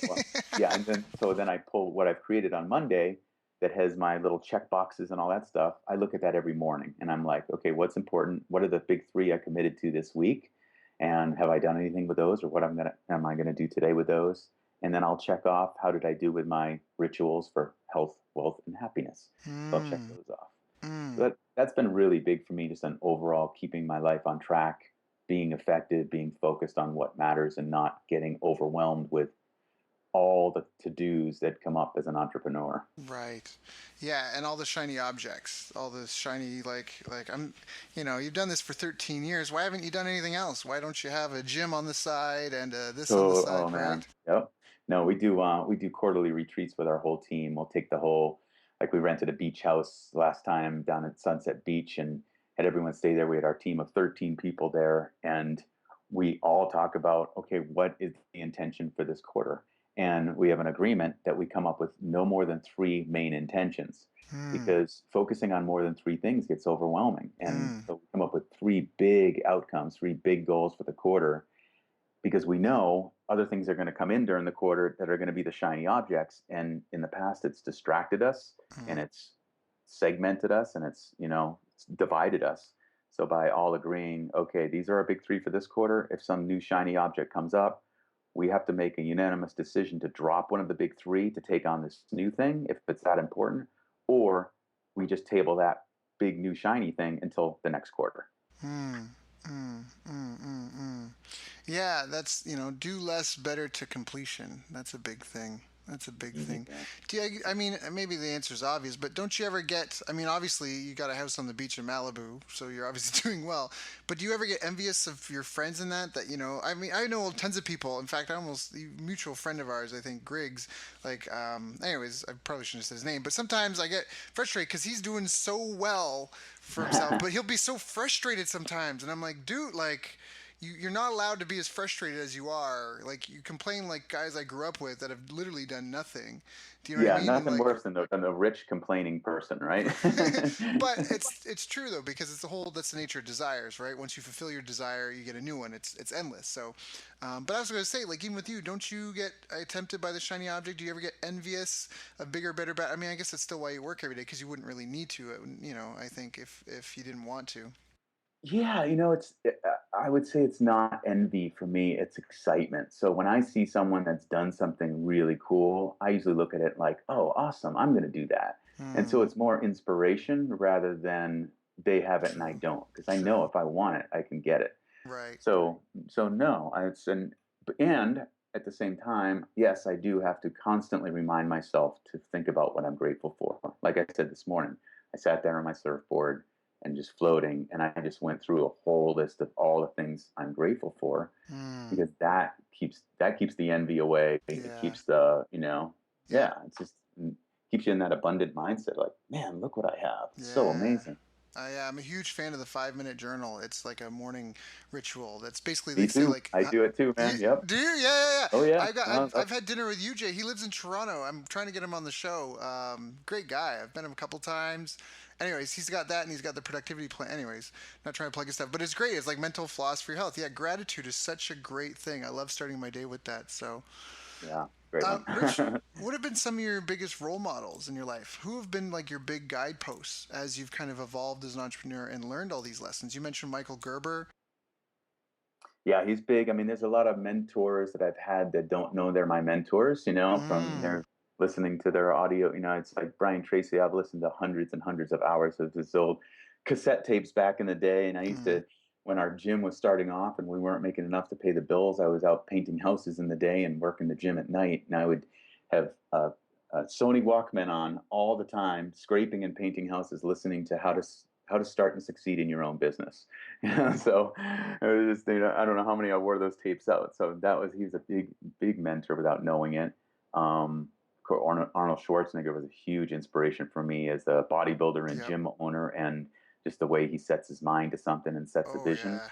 Well, Right. yeah, and then I pull what I've created on Monday that has my little check boxes and all that stuff. I look at that every morning and I'm like, okay, what's important? What are the big three I committed to this week? And have I done anything with those, or what am I gonna do today with those? And then I'll check off, how did I do with my rituals for health, wealth, and happiness. So I'll check Mm. those off. So Mm. that's been really big for me, just an overall keeping my life on track, being effective, being focused on what matters, and not getting overwhelmed with all the to-dos that come up as an entrepreneur. Right. Yeah, and all the shiny objects, all the shiny like you've done this for 13 years. Why haven't you done anything else? Why don't you have a gym on the side and this on the So, oh side, man, right? yep. No, we do quarterly retreats with our whole team. We'll take the whole, like we rented a beach house last time down at Sunset Beach and had everyone stay there. We had our team of 13 people there, and we all talk about, okay, what is the intention for this quarter? And we have an agreement that we come up with no more than three main intentions, Hmm. because focusing on more than three things gets overwhelming. And Hmm. so we come up with three big outcomes, three big goals for the quarter, because we know other things are going to come in during the quarter that are going to be the shiny objects. And in the past, it's distracted us, and Hmm. it's segmented us, and it's divided us. So by all agreeing, okay, these are our big three for this quarter. If some new shiny object comes up, we have to make a unanimous decision to drop one of the big three to take on this new thing if it's that important, or we just table that big new shiny thing until the next quarter. Hmm. Hmm. Hmm. Hmm. Yeah, that's, do less better to completion. That's a big thing. That's a big thing. Yeah. I mean, maybe the answer is obvious, but don't you ever get, I mean, obviously you got a house on the beach in Malibu, so you're obviously doing well, but do you ever get envious of your friends in that, I mean, I know tons of people. In fact, a mutual friend of ours, I think Griggs, anyways, I probably shouldn't have said his name, but sometimes I get frustrated because he's doing so well for himself, but he'll be so frustrated sometimes. And I'm like, dude, like, you're not allowed to be as frustrated as you are. Like you complain like guys I grew up with that have literally done nothing. Do you know what I Yeah, mean? And nothing like, worse than the rich complaining person, right? but it's true though because it's the whole that's the nature of desires, right? Once you fulfill your desire, you get a new one. It's endless. So, but I was going to say, like even with you, don't you get tempted by the shiny object? Do you ever get envious of bigger, better, better? I mean, I guess that's still why you work every day because you wouldn't really need to. I think if you didn't want to. Yeah, I would say it's not envy for me, it's excitement. So when I see someone that's done something really cool, I usually look at it like, oh, awesome, I'm going to do that. And so Hmm. it's more inspiration rather than they have it and I True. don't, because I know True. if I want it, I can get it. Right. So, so no, and at the same time, yes, I do have to constantly remind myself to think about what I'm grateful for. Like I said this morning, I sat there on my surfboard and just floating, and I just went through a whole list of all the things I'm grateful for Mm. because that keeps the envy away. It Yeah. keeps the, Yeah. yeah, it's just keeps you in that abundant mindset. Like, man, look what I have. It's so Yeah. amazing. I'm a huge fan of the 5 minute journal. It's like a morning ritual. That's basically Me they say too. like, I do it too, you man. Yep. do you? Yeah, yeah, yeah. Oh yeah. I've had dinner with UJ. He lives in Toronto. I'm trying to get him on the show. Great guy. I've met him a couple times. Anyways, he's got that and he's got the productivity plan. Anyways, not trying to plug his stuff, but it's great. It's like mental floss for your health. Yeah, gratitude is such a great thing. I love starting my day with that. So, Yeah. Great one. Rich, what have been some of your biggest role models in your life? Who have been like your big guideposts as you've kind of evolved as an entrepreneur and learned all these lessons? You mentioned Michael Gerber. Yeah, he's big. I mean, there's a lot of mentors that I've had that don't know they're my mentors, from Mm, their listening to their audio. It's like Brian Tracy. I've listened to hundreds and hundreds of hours of his old cassette tapes back in the day. And I used mm, to, when our gym was starting off and we weren't making enough to pay the bills, I was out painting houses in the day and working the gym at night. And I would have a Sony Walkman on all the time, scraping and painting houses, listening to how to start and succeed in your own business. So it was just, I don't know how many I wore those tapes out. So he's a big mentor without knowing it. Arnold Schwarzenegger was a huge inspiration for me as a bodybuilder and yep. gym owner, and just the way he sets his mind to something and sets a Oh, vision. yeah.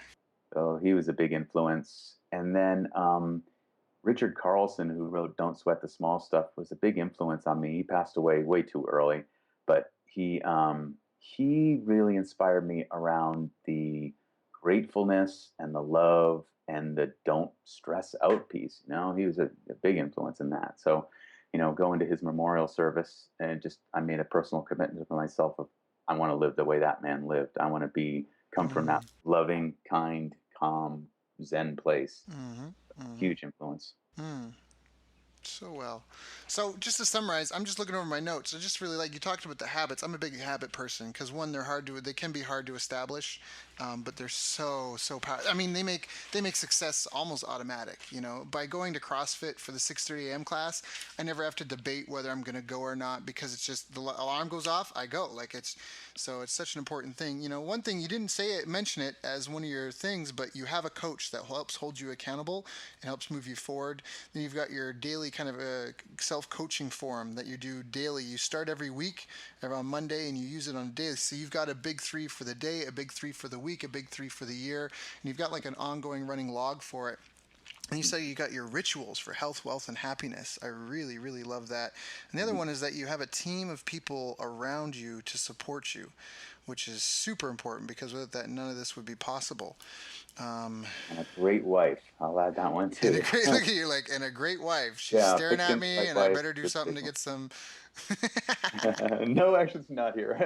So he was a big influence. And then Richard Carlson, who wrote "Don't Sweat the Small Stuff," was a big influence on me. He passed away way too early, but he really inspired me around the gratefulness and the love and the don't stress out piece. He was a big influence in that. So, going to his memorial service and just I made a personal commitment for myself of I want to live the way that man lived. I want to come from that Mm, loving, kind, calm, Zen place. mm-hmm, mm-hmm, Huge influence. mm. So well. So just to summarize, I'm just looking over my notes. I just really like you talked about the habits. I'm a big habit person because one, they can be hard to establish, but they're so powerful. I mean, they make success almost automatic. By going to CrossFit for the 6:30 a.m. class, I never have to debate whether I'm going to go or not because it's just the alarm goes off, I go. It's such an important thing. One thing you didn't mention it as one of your things, but you have a coach that helps hold you accountable and helps move you forward. Then you've got your daily kind of a self-coaching forum that you do daily. You start every week on Monday and you use it on a daily. So you've got a big three for the day, a big three for the week, a big three for the year, and you've got like an ongoing running log for it. And you say you got your rituals for health, wealth, and happiness. I really, really love that. And the other one is that you have a team of people around you to support you, which is super important because without that, none of this would be possible. Um, And a great wife. I'll add that one and a too. great look at you, like, and a great wife. She's Yeah, staring thick at skin me, white and I wife. better do Good something to signal. get some. No, actually, it's not here.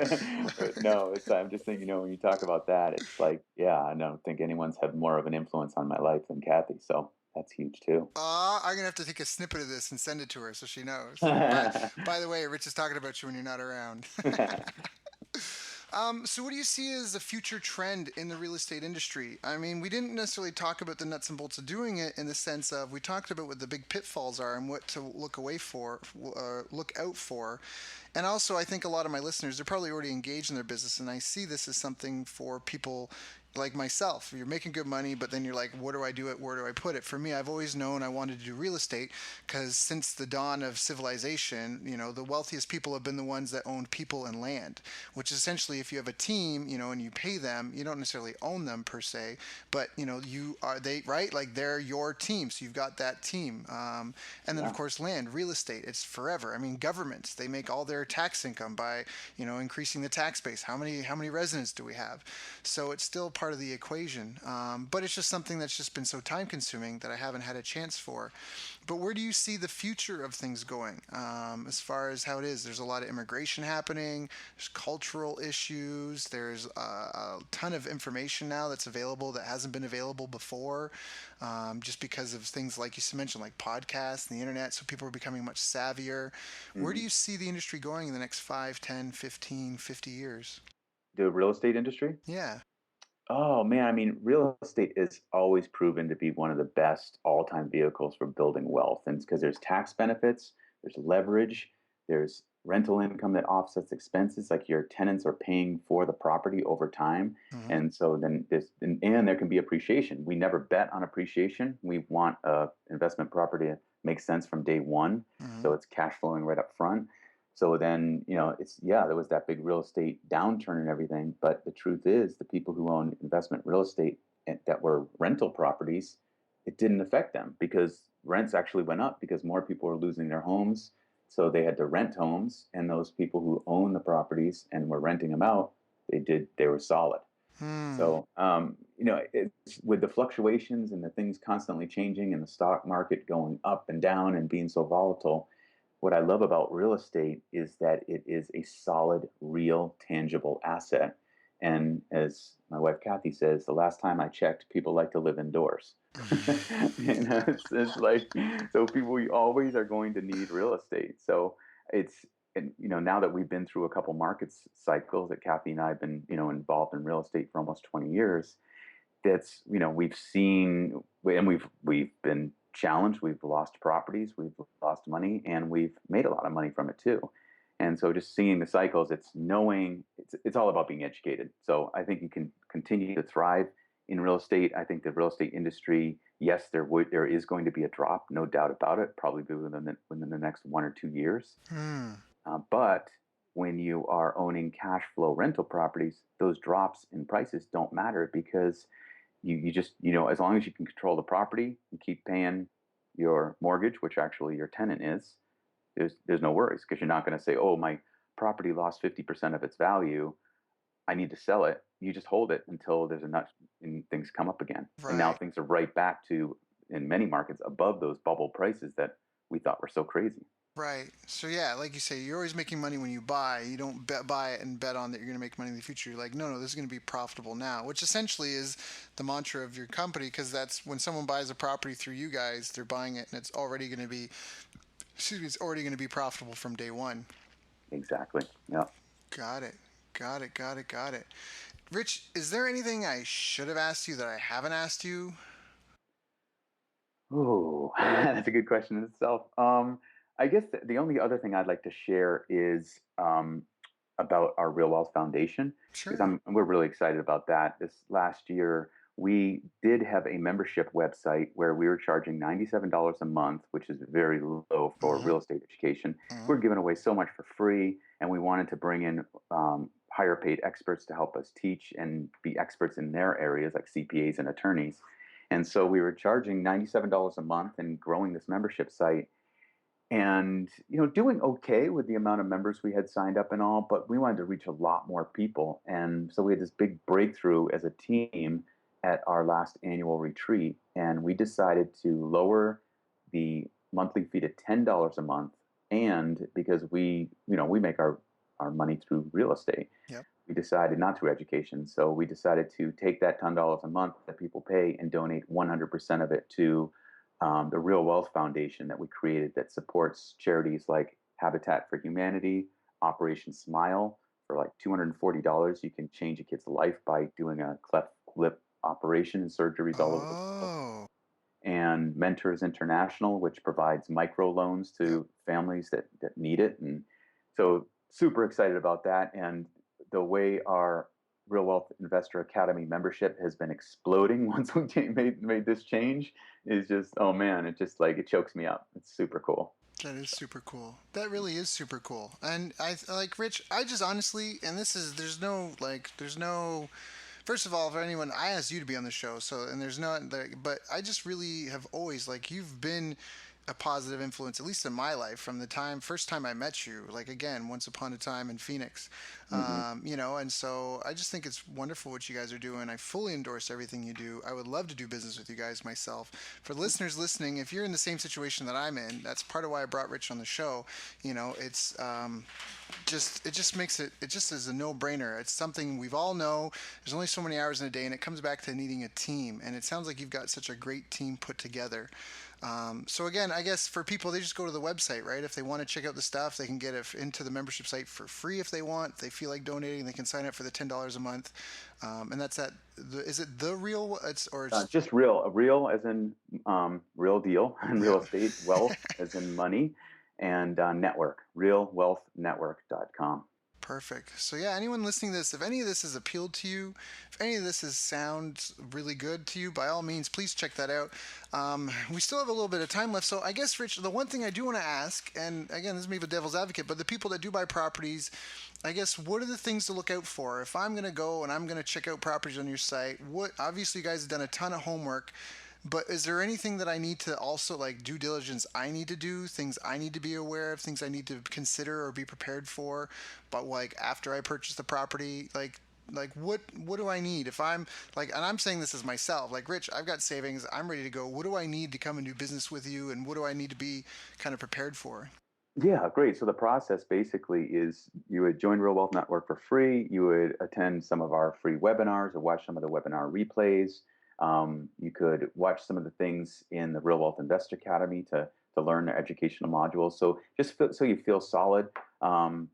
But no, I'm just thinking, when you talk about that, it's like, yeah, I don't think anyone's had more of an influence on my life than Kathy. So that's huge too. I'm gonna have to take a snippet of this and send it to her so she knows. By the way, Rich is talking about you when you're not around. So what do you see as a future trend in the real estate industry? I mean, we didn't necessarily talk about the nuts and bolts of doing it in the sense of we talked about what the big pitfalls are and what to look out for. And also, I think a lot of my listeners, they're probably already engaged in their business, and I see this as something for people like myself. You're making good money, but then you're like, what do I do it? Where do I put it? For me, I've always known I wanted to do real estate because since the dawn of civilization, the wealthiest people have been the ones that owned people and land, which is essentially if you have a team, and you pay them, you don't necessarily own them per se, but right? Like they're your team. So you've got that team. And then of Yeah, course, land, real estate, it's forever. I mean, governments, they make all their tax income by, increasing the tax base. How many residents do we have? So it's still part part of the equation. But it's just something that's just been so time consuming that I haven't had a chance for. But where do you see the future of things going, as far as how it is? There's a lot of immigration happening, there's cultural issues, there's a ton of information now that's available that hasn't been available before, just because of things like you mentioned, like podcasts and the internet. So people are becoming much savvier. Where do Hmm. you see the industry going in the next 5, 10, 15, 50 years? The real estate industry? Yeah. Oh man, I mean, real estate is always proven to be one of the best all-time vehicles for building wealth. And it's because there's tax benefits, there's leverage, there's rental income that offsets expenses, like your tenants are paying for the property over time. Hmm. And so then and there can be appreciation. We never bet on appreciation. We want a investment property to make sense from day one. Hmm. So it's cash flowing right up front. So then, it's, yeah, there was that big real estate downturn and everything. But the truth is, the people who own investment real estate that were rental properties, it didn't affect them because rents actually went up because more people were losing their homes. So they had to rent homes. And those people who own the properties and were renting them out, they were solid. Hmm. So, it's with the fluctuations and the things constantly changing and the stock market going up and down and being so volatile, what I love about real estate is that it is a solid, real, tangible asset. And as my wife Kathy says, the last time I checked, people like to live indoors. It's like, so people always are going to need real estate. So and now that we've been through a couple markets cycles, that Kathy and I have been, involved in real estate for almost 20 years, that's we've seen, and we've been challenged, we've lost properties, we've lost money, and we've made a lot of money from it too. And so just seeing the cycles, it's all about being educated. So I think you can continue to thrive in real estate. I think the real estate industry, yes, there is going to be a drop, no doubt about it, probably within the next 1 or 2 years. Hmm. But when you are owning cash flow rental properties, those drops in prices don't matter because you just, as long as you can control the property, you keep paying your mortgage, which actually your tenant is, there's no worries because you're not going to say, oh, my property lost 50% of its value, I need to sell it. You just hold it until there's enough and things come up again. And now Right. things are right back to, in many markets, above those bubble prices that we thought were so crazy. Right. So yeah, like you say, you're always making money when you buy. You don't buy it and bet on that you're going to make money in the future. You're like, no, no, this is going to be profitable now, which essentially is the mantra of your company, because that's when someone buys a property through you guys, they're buying it and it's already going to be, excuse me, it's already going to be profitable from day one. Exactly. Yeah. Got it. Got it. Got it. Got it. Rich, is there anything I should have asked you that I haven't asked you? Oh, that's a good question in itself. I guess the only other thing I'd like to share is about our Real Wealth Foundation because Sure. we're really excited about that. This last year, we did have a membership website where we were charging $97 a month, which is very low for Mm-hmm. real estate education. Mm-hmm. We're giving away so much for free, and we wanted to bring in higher paid experts to help us teach and be experts in their areas, like CPAs and attorneys. And so we were charging $97 a month and growing this membership site and doing okay with the amount of members we had signed up and all, but we wanted to reach a lot more people. And so we had this big breakthrough as a team at our last annual retreat, and we decided to lower the monthly fee to $10 a month. And because we make our money through real estate, Yep. we decided not through education. So we decided to take that $10 a month that people pay and donate 100% of it to the Real Wealth Foundation that we created that supports charities like Habitat for Humanity, Operation Smile. For like $240, you can change a kid's life by doing a cleft lip operation and surgeries all over the world. Oh. And Mentors International, which provides microloans Yep. to families that need it. And so super excited about that. And the way our Real Wealth Investor Academy membership has been exploding once we made this change is just, oh man, it just like it chokes me up. It's super cool. That is super cool. That really is super cool. And I like Rich, I just honestly, and this is, there's no, first of all, for anyone, I asked you to be on the show. So, and there's not, but I just really have always, like, you've been a positive influence, at least in my life, from the first time I met you. Like again, once upon a time in Phoenix, Hmm. and so I just think it's wonderful what you guys are doing. I fully endorse everything you do. I would love to do business with you guys myself. For listeners listening, if you're in the same situation that I'm in, that's part of why I brought Rich on the show. It's just it just makes it just is a no-brainer. It's something we've all know. There's only so many hours in a day, and it comes back to needing a team. And it sounds like you've got such a great team put together. So again, I guess for people, they just go to the website, right? If they want to check out the stuff, they can get it into the membership site for free if they want. If they feel like donating, they can sign up for the $10 a month, and that's at. Is it the real? It's Just real as in real deal, and real yep. estate, wealth as in money, and network, realwealthnetwork.com. Perfect. So yeah, anyone listening to this, if any of this has appealed to you, if any of this sounds really good to you, by all means, please check that out. We still have a little bit of time left, so I guess, Rich, the one thing I do want to ask, and again, this is me the devil's advocate, but the people that do buy properties, I guess, what are the things to look out for? If I'm going to go and I'm going to check out properties on your site, what obviously you guys have done a ton of homework. But is there anything that I need to also like due diligence I need to do, things I need to be aware of, things I need to consider or be prepared for, but like after I purchase the property, like what do I need if I'm like and I'm saying this as myself, like Rich, I've got savings, I'm ready to go. What do I need to come and do business with you and what do I need to be kind of prepared for? Yeah, great. So the process basically is you would join Real Wealth Network for free. You would attend some of our free webinars or watch some of the webinar replays. You could watch some of the things in the Real Wealth Investor Academy to learn the educational modules. So so you feel solid.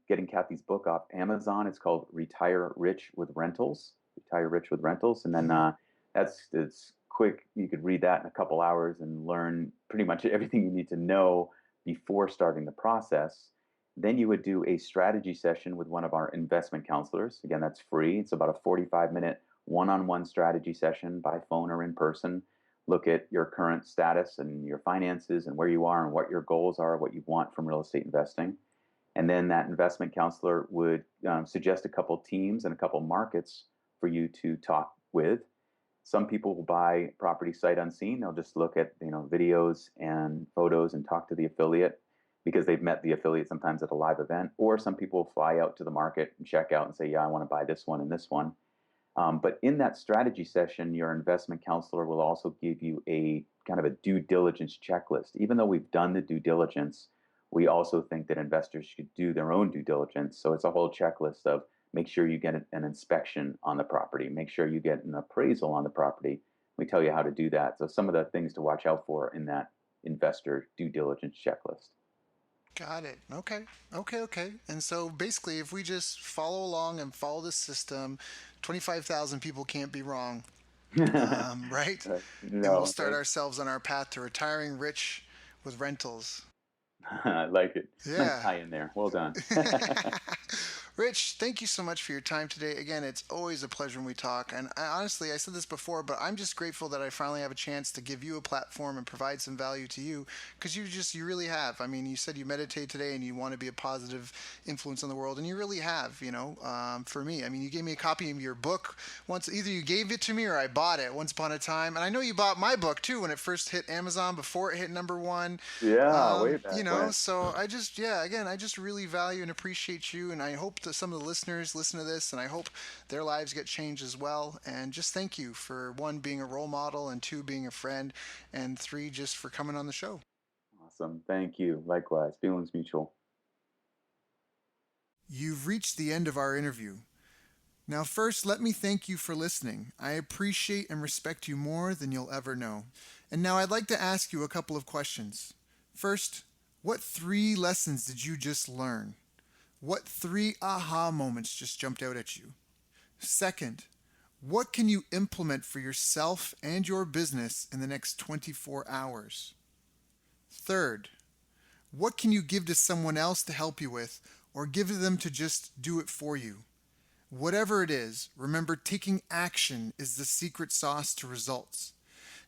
Getting Kathy's book off Amazon. It's called Retire Rich with Rentals. Retire Rich with Rentals, and then Mm-hmm. it's quick. You could read that in a couple hours and learn pretty much everything you need to know before starting the process. Then you would do a strategy session with one of our investment counselors. Again, that's free. It's about a 45-minute one-on-one strategy session by phone or in person. Look at your current status and your finances and where you are and what your goals are, what you want from real estate investing. And then that investment counselor would suggest a couple teams and a couple markets for you to talk with. Some people will buy property sight unseen. They'll just look at videos and photos and talk to the affiliate because they've met the affiliate sometimes at a live event. Or some people fly out to the market and check out and say, yeah, I want to buy this one and this one. But in that strategy session, your investment counselor will also give you a kind of a due diligence checklist. Even though we've done the due diligence, we also think that investors should do their own due diligence. So it's a whole checklist of make sure you get an inspection on the property, make sure you get an appraisal on the property. We tell you how to do that. So some of the things to watch out for in that investor due diligence checklist. Got it. Okay. Okay. And so basically, if we just follow along and follow the system, 25,000 people can't be wrong, right? And we'll No, start ourselves on our path to retiring rich with rentals. I like it. Nice Yeah. tie in there. Well done. Rich, thank you so much for your time today. Again, it's always a pleasure when we talk. And honestly, I said this before, but I'm just grateful that I finally have a chance to give you a platform and provide some value to you because you really have. I mean, you said you meditate today and you want to be a positive influence on the world, and you really have, for me. I mean, you gave me a copy of your book once. Either you gave it to me or I bought it once upon a time. And I know you bought my book too when it first hit Amazon before it hit number one. Yeah, way back when. So again, I just really value and appreciate you, and I hope that some of the listeners listen to this, and I hope their lives get changed as well. And just thank you for one, being a role model, and two, being a friend, and three, just for coming on the show. Awesome. Thank you. Likewise. Feelings mutual. You've reached the end of our interview. Now, first, let me thank you for listening. I appreciate and respect you more than you'll ever know. And now I'd like to ask you a couple of questions. First, what three lessons did you just learn? What three aha moments just jumped out at you? Second, what can you implement for yourself and your business in the next 24 hours? Third, what can you give to someone else to help you with or give to them to just do it for you? Whatever it is, remember taking action is the secret sauce to results.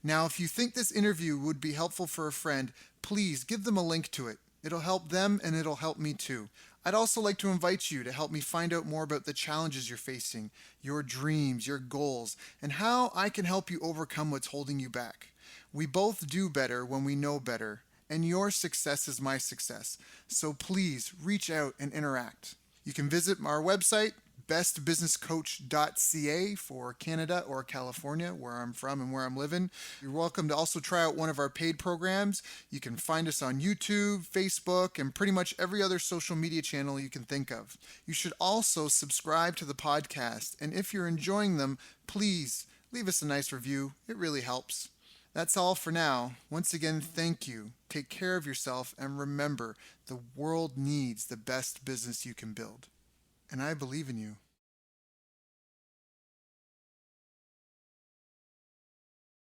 Now, if you think this interview would be helpful for a friend, please give them a link to it. It'll help them and it'll help me too. I'd also like to invite you to help me find out more about the challenges you're facing, your dreams, your goals, and how I can help you overcome what's holding you back. We both do better when we know better, and your success is my success. So please reach out and interact. You can visit our website, bestbusinesscoach.ca for Canada or California, where I'm from and where I'm living. You're welcome to also try out one of our paid programs. You can find us on YouTube, Facebook, and pretty much every other social media channel you can think of. You should also subscribe to the podcast, and if you're enjoying them, please leave us a nice review. It really helps. That's all for now. Once again, thank you. Take care of yourself, and remember, the world needs the best business you can build. And I believe in you.